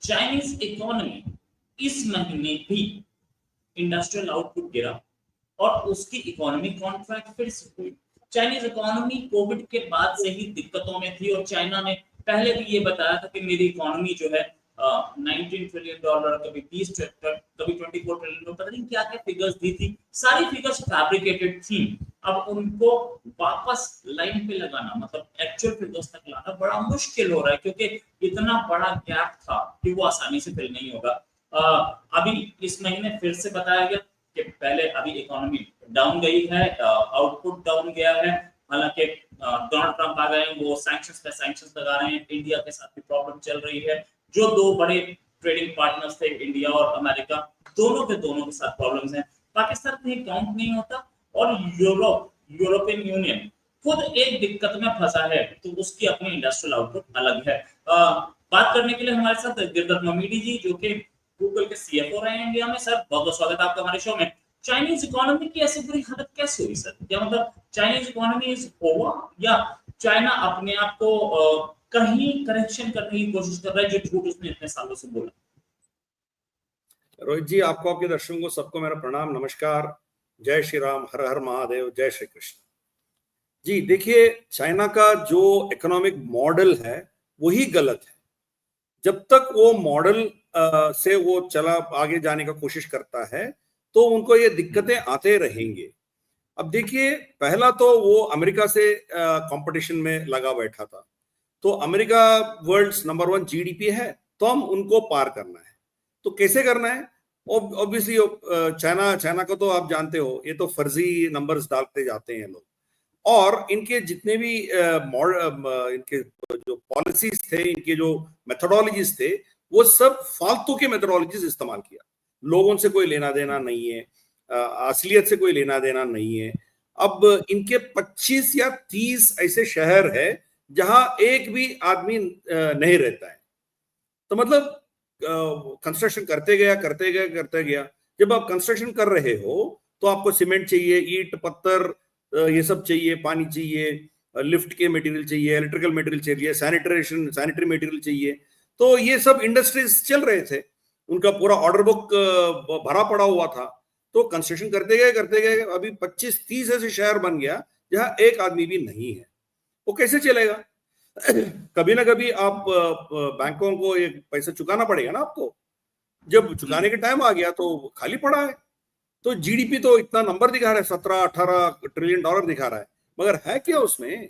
Chinese economy इस महीने भी इंडस्ट्रियल आउटपुट गिरा और उसकी इकोनॉमी कॉन्ट्रैक्ट फिर से हुई। चाइनीज इकोनॉमी कोविड के बाद से ही दिक्कतों में थी और चाइना ने पहले भी ये बताया था कि मेरी इकोनॉमी जो है 19 ट्रिलियन डॉलर, कभी 20 कभी 24 ट्रिलियन, पता नहीं क्या क्या फिगर्स दी थी, सारी फिगर्स फैब्रिकेटेड थी। अब उनको वापस लाइन पे लगाना, मतलब एक्चुअल फिगर्स तक लाना बड़ा मुश्किल हो रहा है, क्योंकि इतना बड़ा गैप था कि वो आसानी से फिल नहीं होगा। अभी इस महीने फिर से बताया गया कि पहले अभी इकोनॉमी डाउन गई है, आउटपुट डाउन गया है। हालांकि डोनाल्ड ट्रंप आ गए, वो सैंक्शंस पे सैंक्शंस लगा रहे हैं, इंडिया के साथ भी प्रॉब्लम चल रही है। जो दो बड़े ट्रेडिंग पार्टनर्स थे, इंडिया और अमेरिका, दोनों के साथ प्रॉब्लम्स हैं। पाकिस्तान कहीं काउंट नहीं होता और यूरोपियन यूनियन खुद एक दिक्कत में फंसा है, तो उसकी अपनी इंडस्ट्रियल आउटपुट अलग है। बात करने के लिए हमारे साथ गिरधर ममीडी जी, जो कि गूगल के सीएफओ रहे हैं इंडिया में। सर बहुत बहुत स्वागत है आपका हमारे शो में। चाइनीज इकोनॉमी की ऐसी बुरी हालत कैसे हुई सर? क्या मतलब चाइनीज इकोनॉमी इज ओवर, या चाइना अपने आप को कहीं करेक्शन करने की कोशिश कर रहा है जो झूठ उसने इतने सालों से बोला? रोहित जी, आपको, आपके दर्शकों को, सबको मेरा प्रणाम, नमस्कार, जय श्री राम, हर हर महादेव, जय श्री कृष्ण जी। देखिए, चाइना का जो इकोनॉमिक मॉडल है वही गलत है। जब तक वो मॉडल से वो चला आगे जाने का कोशिश करता है तो उनको ये दिक्कतें आते रहेंगे। अब देखिए, पहला तो वो अमेरिका से कंपटीशन में लगा बैठा था, तो अमेरिका वर्ल्ड्स नंबर 1 जीडीपी है, तो हम उनको पार करना है। तो कैसे करना है? ऑब्वियसली चाइना को तो आप जानते हो, ये तो फर्जी नंबर्स डालते जाते हैं लोग, और इनके जितने भी इनके जो पॉलिसीज थे, इनके जो मेथोडोलॉजीज थे, वो सब फालतू के मेथोडोलॉजीज इस्तेमाल किया। लोगों से कोई लेना देना नहीं है, असलियत से कोई लेना देना नहीं है। अब इनके 25 या 30 ऐसे शहर है जहां एक भी आदमी नहीं रहता है। तो मतलब कंस्ट्रक्शन करते गया। जब आप कंस्ट्रक्शन कर रहे हो तो आपको सीमेंट चाहिए, ईंट पत्थर, ये सब चाहिए, पानी चाहिए, लिफ्ट के मटेरियल चाहिए, इलेक्ट्रिकल मटेरियल चाहिए, सैनिटरी मटेरियल चाहिए। तो ये सब इंडस्ट्रीज चल रहे थे, उनका पूरा ऑर्डर बुक भरा पड़ा हुआ था। तो कंस्ट्रक्शन करते गए अभी 25-30 ऐसे शहर बन गया जहां एक आदमी भी नहीं है। वो कैसे चलेगा? कभी ना कभी आप बैंकों को ये पैसा चुकाना पड़ेगा ना आपको। जब चुकाने के टाइम आ गया तो खाली पड़ा है। तो जीडीपी तो इतना नंबर दिखा रहा है, 17-18 ट्रिलियन डॉलर दिखा रहा है, मगर है क्या उसमें?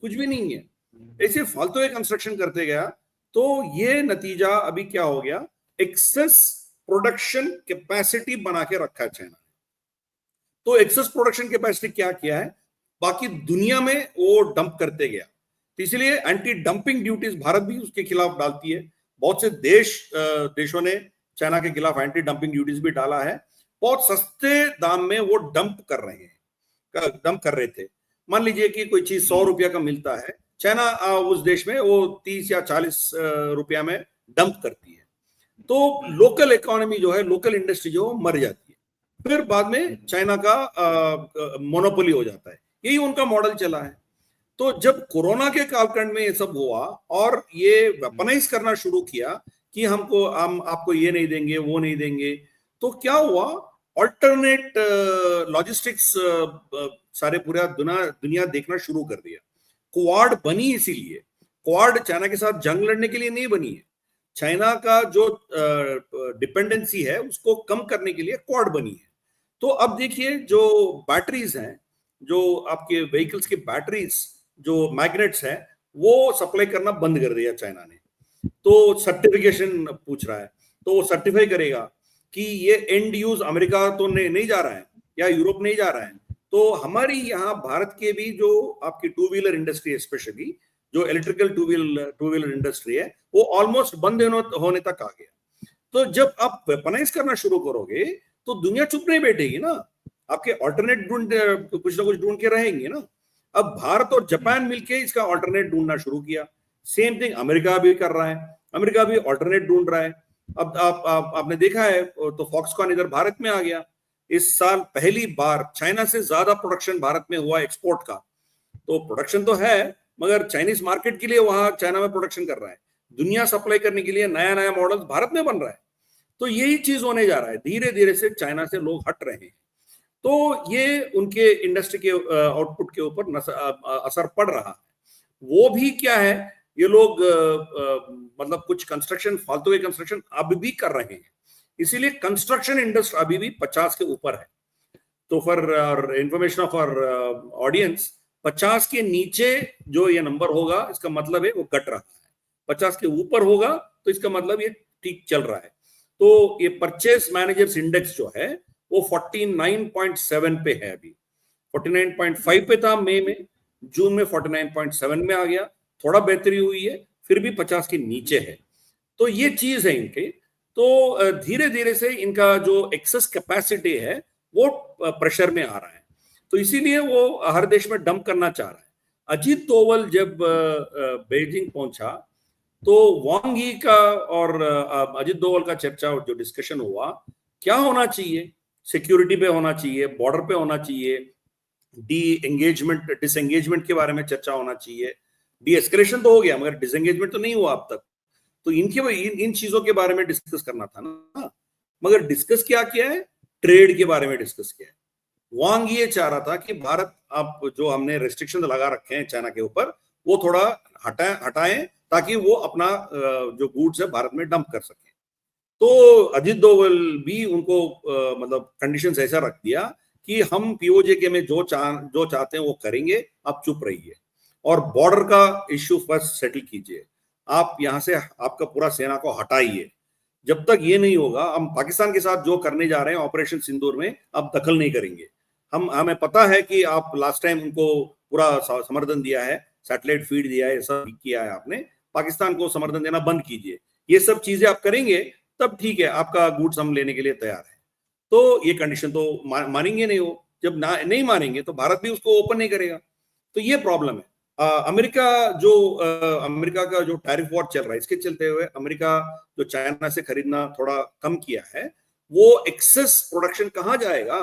कुछ भी नहीं है। ऐसे फालतू एक कंस्ट्रक्शन करते गया, तो ये नतीजा अभी क्या हो गया? एक्सेस प्रोडक्शन कैपेसिटी बना के रखा है चाइना। तो एक्सेस प्रोडक्शन कैपेसिटी क्या किया है, बाकी दुनिया में वो डंप करते गया। तो इसलिए एंटी डंपिंग ड्यूटीज भारत भी उसके खिलाफ डालती है। बहुत से देशों ने चाइना के खिलाफ एंटी डंपिंग ड्यूटीज भी डाला है। बहुत सस्ते दाम में वो डंप कर रहे थे। मान लीजिए कि कोई चीज 100 रुपया का मिलता है, चाइना उस देश में वो 30 या 40 रुपया में डंप करती है। तो लोकल इकोनॉमी जो है, लोकल इंडस्ट्री जो मर जाती है, फिर बाद में चाइना का मोनोपोली हो जाता है। यही उनका मॉडल चला है। तो जब कोरोना के कालखंड में ये सब हुआ और ये वेपनाइज करना शुरू किया कि हम आपको ये नहीं देंगे, वो नहीं देंगे, तो क्या हुआ? ऑल्टरनेट लॉजिस्टिक्स सारे पूरा दुनिया देखना शुरू कर दिया। क्वाड बनी इसीलिए। क्वाड चाइना के साथ जंग लड़ने के लिए नहीं बनी है। चाइना का जो डिपेंडेंसी है उसको कम करने के लिए क्वाड बनी है। तो अब देखिए, जो बैटरीज हैं, जो आपके व्हीकल्स की बैटरीज, जो मैग्नेट्स हैं, वो सप्लाई करना बंद कर दिया चाइना ने। तो सर्टिफिकेशन पूछ रहा है, तो वो सर्टिफाई करेगा कि ये एंड यूज अमेरिका तो नहीं जा रहा है या यूरोप नहीं जा रहा है। तो हमारी यहाँ भारत के भी जो आपकी टू व्हीलर इंडस्ट्री है, स्पेशली जो इलेक्ट्रिकल टू व्हीलर इंडस्ट्री है, वो ऑलमोस्ट बंद होने तक आ गया। तो जब आप वेपनाइज करना शुरू करोगे तो दुनिया चुप नहीं बैठेगी ना, आपके ऑल्टरनेट कुछ ना कुछ ढूंढ के रहेंगे ना। अब भारत और जापान मिलके इसका ऑल्टरनेट ढूंढना शुरू किया। सेम थिंग अमेरिका भी कर रहा है, अमेरिका भी ऑल्टरनेट ढूंढ रहा है। अब आपने देखा है तो फॉक्सकॉन इधर भारत में आ गया। इस साल पहली बार चाइना से ज्यादा प्रोडक्शन भारत में हुआ एक्सपोर्ट का। तो प्रोडक्शन तो है, मगर चाइनीज मार्केट के लिए वहां चाइना में प्रोडक्शन कर रहा है। दुनिया सप्लाई करने के लिए नया नया मॉडल भारत में बन रहा है। तो यही चीज होने जा रहा है, धीरे धीरे से चाइना से लोग हट रहे हैं। तो ये उनके इंडस्ट्री के आउटपुट के ऊपर असर पड़ रहा है। वो भी क्या है, ये लोग मतलब कुछ कंस्ट्रक्शन, फालतू के कंस्ट्रक्शन अब भी कर रहे हैं, इसीलिए कंस्ट्रक्शन इंडस्ट्री अभी भी 50 के ऊपर है। तो for information of our audience, 50 के नीचे जो ये नंबर होगा इसका मतलब है वो घट रहा है, 50 के ऊपर होगा तो इसका मतलब ये ठीक चल रहा है। तो ये परचेस मैनेजर्स इंडेक्स जो है वो 49.7 पे है, अभी 49.5 पे था मई में, जून में 49.7 में आ गया, थोड़ा बेहतरी हुई है, फिर भी 50 के नीचे है। तो ये चीज है इनके। तो धीरे धीरे से इनका जो एक्सेस कैपेसिटी है वो प्रेशर में आ रहा है, तो इसीलिए वो हर देश में डंप करना चाह रहा है। अजीत डोवल जब बीजिंग पहुंचा तो वांग यी का और अजीत डोवल का चर्चा और जो डिस्कशन हुआ, क्या होना चाहिए, सिक्योरिटी पे होना चाहिए, बॉर्डर पे होना चाहिए, डिसएंगेजमेंट के बारे में चर्चा होना चाहिए। डी एस्केलेशन तो हो गया मगर डिसएंगेजमेंट तो नहीं हुआ अब तक। तो इन चीजों के बारे में डिस्कस करना था ना, मगर डिस्कस क्या किया है, ट्रेड के बारे में डिस्कस किया है। वांग ये चाह रहा था कि भारत, आप जो हमने रेस्ट्रिक्शन लगा रखे हैं चाइना के ऊपर, वो थोड़ा हटाएं ताकि वो अपना जो गुड्स है भारत में डंप कर सके। तो अजीत डोवल भी उनको मतलब कंडीशंस ऐसा रख दिया कि हम पीओजे में जो चाहते हैं वो करेंगे, आप चुप रहिए और बॉर्डर का इश्यू फर्स्ट सेटल कीजिए, आप यहां से आपका पूरा सेना को हटाइए। जब तक ये नहीं होगा, हम पाकिस्तान के साथ जो करने जा रहे हैं ऑपरेशन सिंदूर में, अब दखल नहीं करेंगे। हमें पता है कि आप लास्ट टाइम उनको पूरा समर्थन दिया है, सैटेलाइट फीड दिया है, सब किया है आपने, पाकिस्तान को समर्थन देना बंद कीजिए। ये सब चीजें आप करेंगे तब ठीक है, आपका गुड्स हम लेने के लिए तैयार है। तो ये कंडीशन तो मानेंगे नहीं वो, जब नहीं मानेंगे तो भारत भी उसको ओपन नहीं करेगा। तो ये प्रॉब्लम है। अमेरिका का जो टैरिफ वॉर चल रहा है, इसके चलते हुए अमेरिका जो चाइना से खरीदना थोड़ा कम किया है, वो एक्सेस प्रोडक्शन कहाँ जाएगा?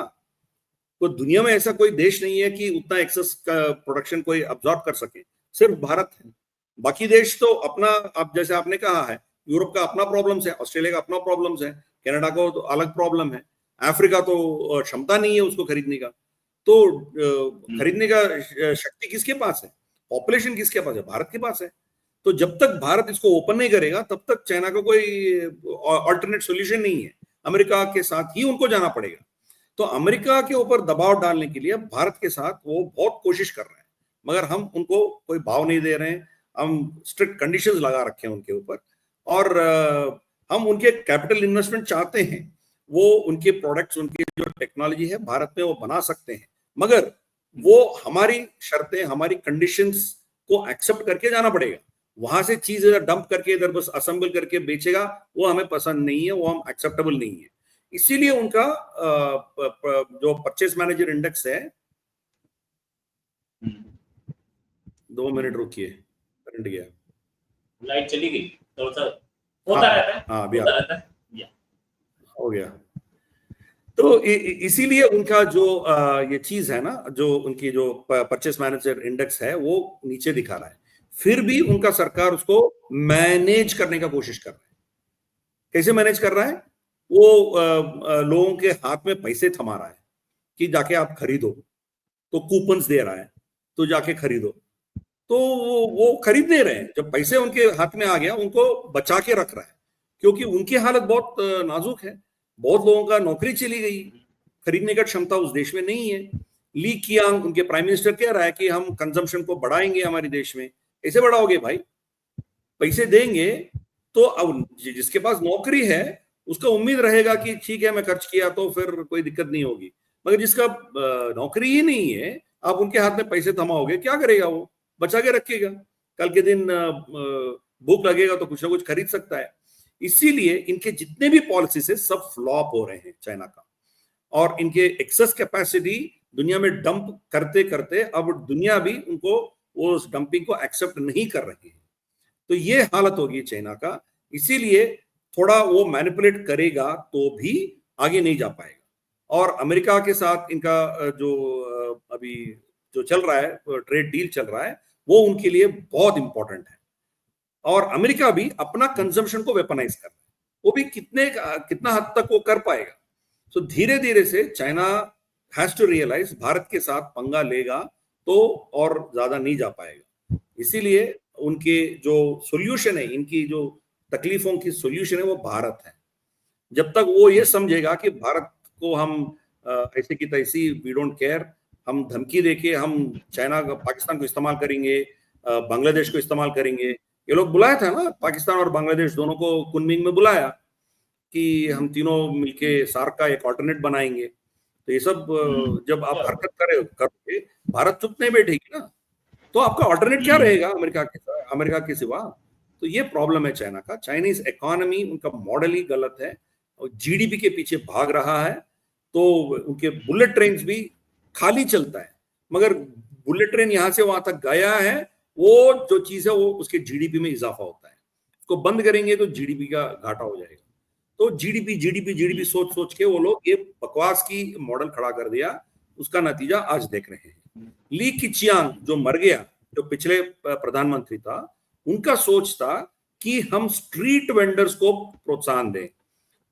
तो दुनिया में ऐसा कोई देश नहीं है कि उतना एक्सेस का प्रोडक्शन कोई अब्सॉर्ब कर सके, सिर्फ भारत है। बाकी देश तो अपना, अब जैसे आपने कहा है, यूरोप का अपना प्रॉब्लम्स है, ऑस्ट्रेलिया का अपना प्रॉब्लम्स है, कनाडा को तो अलग प्रॉब्लम है, अफ्रीका तो क्षमता नहीं है उसको खरीदने का। तो खरीदने का शक्ति किसके पास है, पॉपुलेशन किसके पास है? भारत के पास है। तो जब तक भारत इसको ओपन नहीं करेगा तब तक चाइना का कोई अल्टरनेट सॉल्यूशन नहीं है, अमेरिका के साथ ही उनको जाना पड़ेगा। तो अमेरिका के ऊपर दबाव डालने के लिए भारत के साथ वो बहुत कोशिश कर रहे हैं, मगर हम उनको कोई भाव नहीं दे रहे हैं, हम स्ट्रिक्ट कंडीशंस लगा रखे हैं उनके ऊपर, और हम उनके कैपिटल इन्वेस्टमेंट चाहते हैं, वो उनके प्रोडक्ट्स, उनकी जो टेक्नोलॉजी है भारत में वो बना सकते हैं, मगर वो हमारी शर्तें, हमारी कंडीशंस को एक्सेप्ट करके जाना पड़ेगा। वहां से चीज इधर डंप करके इधर बस असेंबल करके बेचेगा, वो हमें पसंद नहीं है, वो हम एक्सेप्टेबल नहीं है। इसीलिए उनका जो परचेस मैनेजर इंडेक्स है, 2 मिनट रुकिए, करंट गया, लाइट चली गई, थोड़ा सा होता रहता है। हाँ अभी होता रहता है, हो गया। तो इसीलिए उनका जो ये चीज है ना, जो उनकी जो परचेस मैनेजर इंडेक्स है वो नीचे दिखा रहा है, फिर भी उनका सरकार उसको मैनेज करने का कोशिश कर रहा है। कैसे मैनेज कर रहा है? वो लोगों के हाथ में पैसे थमा रहा है कि जाके आप खरीदो, तो कूपन्स दे रहा है, तो जाके खरीदो। तो वो खरीद नहीं रहे हैं, जब पैसे उनके हाथ में आ गया उनको बचा के रख रहा है, क्योंकि उनकी हालत बहुत नाजुक है, बहुत लोगों का नौकरी चली गई, खरीदने का क्षमता उस देश में नहीं है। ली कियांग उनके प्राइम मिनिस्टर कह रहा है कि हम कंजम्पशन को बढ़ाएंगे हमारे देश में। कैसे बढ़ाओगे भाई? पैसे देंगे तो अब जिसके पास नौकरी है उसका उम्मीद रहेगा कि ठीक है मैं खर्च किया तो फिर कोई दिक्कत नहीं होगी, मगर जिसका नौकरी ही नहीं है, आप उनके हाथ में पैसे थमाओगे, क्या करेगा? वो बचा के रखेगा, कल के दिन भूख लगेगा तो कुछ ना कुछ खरीद सकता है। इसीलिए इनके जितने भी पॉलिसीज है सब फ्लॉप हो रहे हैं चाइना का, और इनके एक्सेस कैपेसिटी दुनिया में डंप करते करते अब दुनिया भी उनको वो डंपिंग को एक्सेप्ट नहीं कर रही है। तो ये हालत होगी चाइना का, इसीलिए थोड़ा वो मैनिपुलेट करेगा तो भी आगे नहीं जा पाएगा। और अमेरिका के साथ इनका जो अभी जो चल रहा है ट्रेड डील चल रहा है, वो उनके लिए बहुत इंपॉर्टेंट है। और अमेरिका भी अपना कंजम्पशन को वेपनाइज कर रहा है। वो भी कितना हद तक वो कर पाएगा। तो धीरे धीरे से China has to realise Bharat के साथ पंगा लेगा तो और ज्यादा नहीं जा पाएगा। इसीलिए उनके जो सोल्यूशन है, इनकी जो तकलीफों की सोल्यूशन है वो भारत है। जब तक वो ये समझेगा कि भारत को हम ऐसे की तैसी वी डोंट केयर, हम धमकी देके हम चाइना पाकिस्तान को इस्तेमाल करेंगे, बांग्लादेश को इस्तेमाल करेंगे। ये लोग बुलाया था ना, पाकिस्तान और बांग्लादेश दोनों को कुनमिंग में बुलाया कि हम तीनों मिलके सार्क का एक ऑल्टरनेट बनाएंगे। तो ये सब जब आप हरकत करोगे, भारत चुप नहीं बैठेगी ना, तो आपका ऑल्टरनेट क्या रहेगा अमेरिका के सिवा। तो ये प्रॉब्लम है चाइना का। चाइनीज इकोनॉमी, उनका मॉडल ही गलत है और जीडीपी के पीछे भाग रहा है। तो उनके बुलेट ट्रेन भी खाली चलता है, मगर बुलेट ट्रेन यहां से वहां तक गया है, वो जो चीज है वो उसके जीडीपी में इजाफा होता है। उसको बंद करेंगे तो जीडीपी का घाटा हो जाएगा। तो जीडीपी सोच सोच के वो लोग ये बकवास की मॉडल खड़ा कर दिया। उसका नतीजा आज देख रहे हैं। ली किचियांग जो मर गया, जो पिछले प्रधानमंत्री था, उनका सोच था कि हम स्ट्रीट वेंडर्स को प्रोत्साहन दें,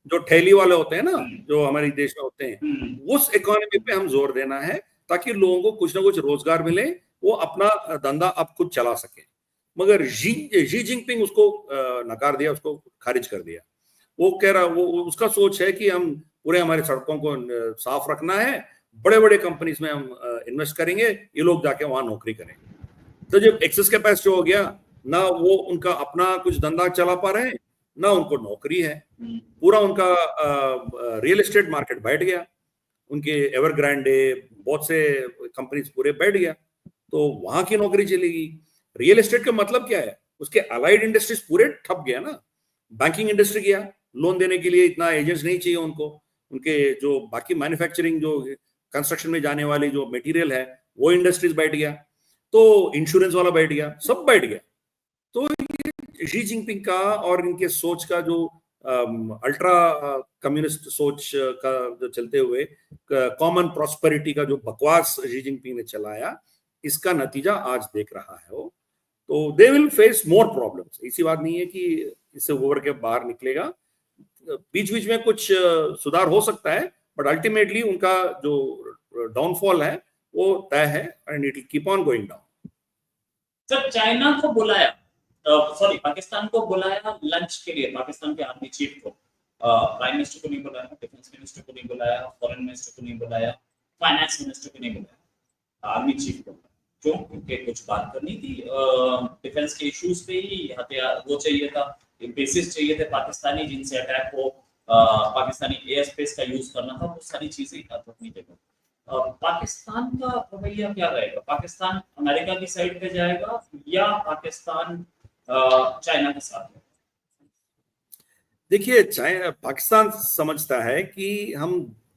जो ठेली वाले होते हैं ना, जो हमारे देश में होते हैं, उस इकोनॉमी पे हम जोर देना है ताकि लोगों को कुछ ना कुछ रोजगार मिले, वो अपना धंधा अब खुद चला सके। मगर शी जिनपिंग उसको नकार दिया, उसको खारिज कर दिया। वो कह रहा, वो उसका सोच है कि हम पूरे हमारे सड़कों को साफ रखना है, बड़े बड़े कंपनीज में हम इन्वेस्ट करेंगे, ये लोग जाके वहां नौकरी करेंगे। तो जब एक्सेस कैपेसिटी हो गया ना, वो उनका अपना कुछ धंधा चला पा रहे हैं, ना उनको नौकरी है। पूरा उनका रियल एस्टेट मार्केट बैठ गया, उनके एवरग्रांडे बहुत से कंपनीज पूरे बैठ गया, तो वहां की नौकरी चलेगी। रियल एस्टेट का मतलब क्या है, उसके अलाइड इंडस्ट्रीज पूरे ठप गया ना। बैंकिंग इंडस्ट्री गया, लोन देने के लिए इतना एजेंट्स नहीं चाहिए उनको। उनके जो बाकी मैन्युफैक्चरिंग, जो कंस्ट्रक्शन में जाने वाली जो मटेरियल है, वो इंडस्ट्रीज बैठ गया। तो इंश्योरेंस वाला बैठ गया, सब बैठ गया। तो शी जिनपिंग का और इनके सोच का जो अल्ट्रा कम्युनिस्ट सोच का जो चलते हुए कॉमन प्रॉस्पेरिटी का जो बकवास शी जिनपिंग ने चलाया, इसका नतीजा आज देख रहा है वो। तो they will face more problems. ऐसी बात नहीं है कि इससे उभर के बाहर निकलेगा, बीच बीच में कुछ सुधार हो सकता है, बट अल्टीमेटली उनका जो डाउनफॉल है वो तय है, and it will keep on going down. Sir, China को बुलाया, सॉरी पाकिस्तान को बुलाया लंच के लिए, पाकिस्तान के आर्मी चीफ को, प्राइम मिनिस्टर को नहीं बुलाया, डिफेंस मिनिस्टर को नहीं बुलाया, फॉरेन मिनिस्टर को नहीं बुलाया, फाइनेंस मिनिस्टर को नहीं बुलाया, आर्मी चीफ को। क्यों? क्योंकि कुछ बात करनी थी डिफेंस के इश्यूज पे ही, हथियार वो चाहिए था, बेसिस चाहिए थे पाकिस्तानी, जिनसे अटैक हो, पाकिस्तानी एयर स्पेस का यूज करना था, वो सारी चीजें अपनी जगह। पाकिस्तान का रवैया क्या रहेगा? पाकिस्तान अमेरिका की साइड पे जाएगा या पाकिस्तान चाइना के साथ? देखिए, पाकिस्तान समझता है कि हम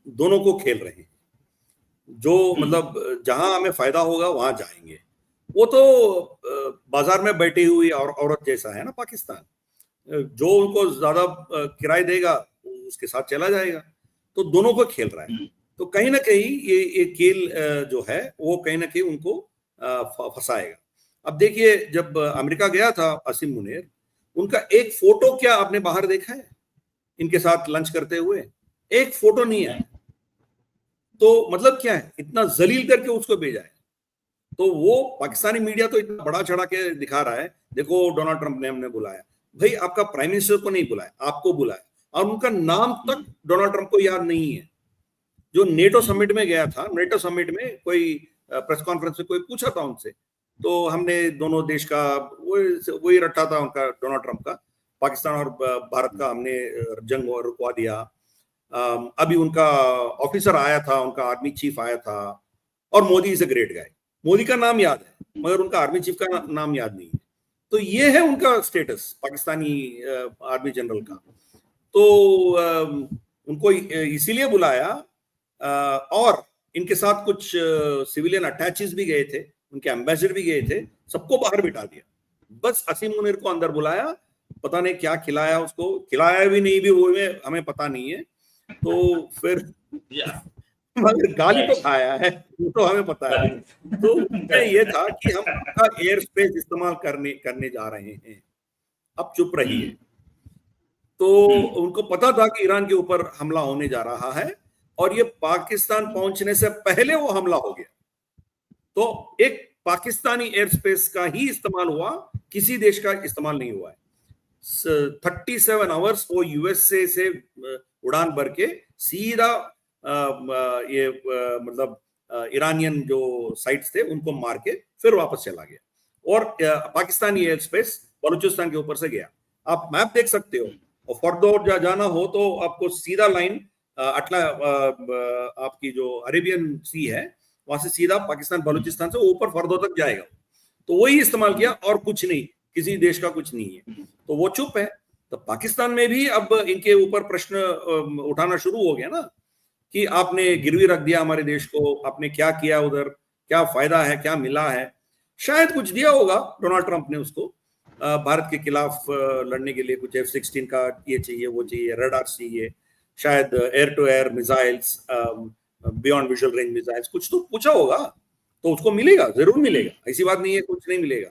दोनों को खेल रहे हैं, जो मतलब जहां हमें फायदा होगा वहां जाएंगे। वो तो बाजार में बैठी हुई और औरत जैसा है ना पाकिस्तान, जो उनको ज्यादा किराया देगा उसके साथ चला जाएगा। तो दोनों को खेल रहा है। तो कहीं ना कहीं ये खेल जो है वो कहीं ना कहीं उनको फंसाएगा। अब देखिए, जब अमेरिका गया था असीम मुनीर, उनका एक फोटो क्या आपने बाहर देखा है इनके साथ लंच करते हुए? एक फोटो नहीं है। तो मतलब क्या है, इतना जलील करके उसको भेजा है। तो वो पाकिस्तानी मीडिया तो इतना बड़ा चढ़ा के दिखा रहा है, देखो डोनाल्ड ट्रंप ने हमने बुलाया। भाई, आपका प्राइम मिनिस्टर को नहीं बुलाया, आपको बुलाया, और उनका नाम तक डोनाल्ड ट्रंप को याद नहीं है। जो नेटो समिट में गया था, नेटो समिट में कोई प्रेस कॉन्फ्रेंस में कोई पूछा था उनसे, तो हमने दोनों देश का वही रट्टा था उनका, डोनाल्ड ट्रंप का, पाकिस्तान और भारत का हमने जंग रुकवा दिया। अभी उनका ऑफिसर आया था, उनका आर्मी चीफ आया था, और Modi is a great guy. Modi का नाम याद है मगर उनका आर्मी चीफ का नाम याद नहीं है। तो ये है उनका स्टेटस पाकिस्तानी आर्मी जनरल का। तो उनको इसीलिए बुलाया, और इनके साथ कुछ सिविलियन अटैचेस भी गए थे, उनके एम्बेसडर भी गए थे, सबको बाहर बिठा दिया। बस असीम मुनीर को अंदर बुलाया, पता नहीं क्या खिलाया, उसको खिलाया भी नहीं भी वो हमें पता नहीं है। तो फिर मगर गाली तो खाया है, वो तो हमें पता है। तो ये था कि हम एयर स्पेस इस्तेमाल करने जा रहे हैं। अब चुप रही है। तो उनको पता था कि ईरान के ऊपर हमला होने जा रहा है और ये पाकिस्तान पहुंचने से पहले वो हमला हो गया। तो एक पाकिस्तानी एयर स्पेस का ही इस्तेमाल हुआ, किसी देश का इस्तेमाल नहीं हुआ है। 37 आवर्स वो यूएसए से उड़ान भर के सीधा ये मतलब ईरानियन जो साइट्स थे उनको मार के फिर वापस चला गया और पाकिस्तानी एयर स्पेस बलूचिस्तान के ऊपर से गया। आप मैप देख सकते हो और फरदौर जाना हो तो आपको सीधा लाइन आपकी जो अरेबियन सी है वहां से सीधा पाकिस्तान बलूचिस्तान से ऊपर फरदौर तक जाएगा। तो वही इस्तेमाल किया और कुछ नहीं, किसी देश का कुछ नहीं है। तो वो चुप है। तो पाकिस्तान में भी अब इनके ऊपर प्रश्न उठाना शुरू हो गया ना कि आपने गिरवी रख दिया हमारे देश को, आपने क्या किया उधर, क्या फायदा है, क्या मिला है। शायद कुछ दिया होगा डोनाल्ड ट्रंप ने उसको भारत के खिलाफ लड़ने के लिए, कुछ F-16 का ये चाहिए, वो चाहिए, रडार चाहिए, शायद air to air missiles, beyond visual range missiles, कुछ तो पूछा होगा। तो उसको मिलेगा, जरूर मिलेगा, ऐसी बात नहीं है कुछ नहीं मिलेगा।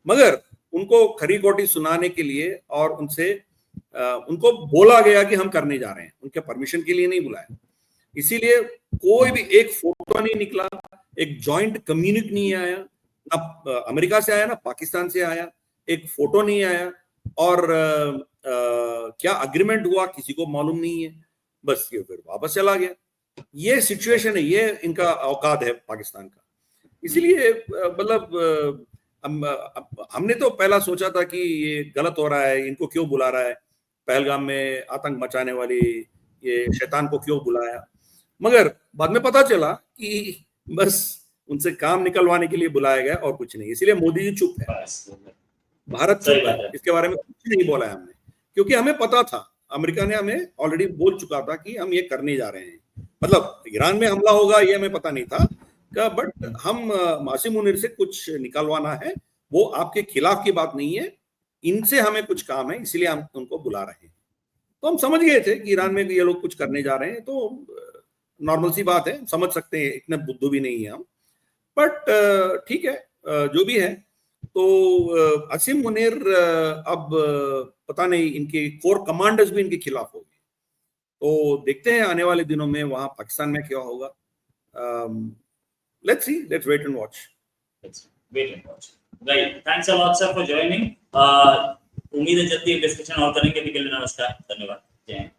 मगर उनको खरी खोटी सुनाने के लिए और उनको बोला गया कि हम करने जा रहे हैं, उनके परमिशन के लिए नहीं बुलाया। इसीलिए कोई भी एक फोटो नहीं निकला, एक जॉइंट कम्युनिक नहीं आया, ना अमेरिका से आया ना पाकिस्तान से आया, एक फोटो नहीं आया और क्या अग्रीमेंट हुआ किसी को मालूम नहीं है। बस ये फिर वापस चला गया। ये सिचुएशन है, ये इनका औकात है पाकिस्तान का। इसीलिए मतलब हमने तो पहला सोचा था कि ये गलत हो रहा है, इनको क्यों बुला रहा है, पहलगाम में आतंक मचाने वाली ये शैतान को क्यों बुलाया। मगर बाद में पता चला कि बस उनसे काम निकलवाने के लिए बुलाया गया और कुछ नहीं। इसीलिए मोदी जी चुप है, भारत चुप है, इसके बारे में कुछ नहीं बोला है हमने, क्योंकि हमें पता था, अमेरिका ने हमें ऑलरेडी बोल चुका था कि हम ये करने जा रहे हैं। मतलब ईरान में हमला होगा ये हमें पता नहीं था, बट हम मासूम मुनीर से कुछ निकलवाना है, वो आपके खिलाफ की बात नहीं है, इनसे हमें कुछ काम है, इसलिए हम उनको बुला रहे हैं। तो हम समझ गए थे कि ईरान में ये लोग कुछ करने जा रहे हैं, तो नॉर्मल सी बात है, समझ सकते हैं, इतने बुद्धू भी नहीं है हम। बट ठीक है, जो भी है। तो असीम मुनीर अब पता नहीं, इनके कोर कमांडर्स भी इनके खिलाफ हो गए। तो देखते हैं आने वाले दिनों में वहां पाकिस्तान में क्या होगा। Let's see, let's wait and watch. Let's wait and watch. Right. Thanks a lot, sir, for joining. उम्मीद है जल्दी डिस्कशन और करेंगे। अभी के लिए नमस्कार, धन्यवाद, जय हिंद।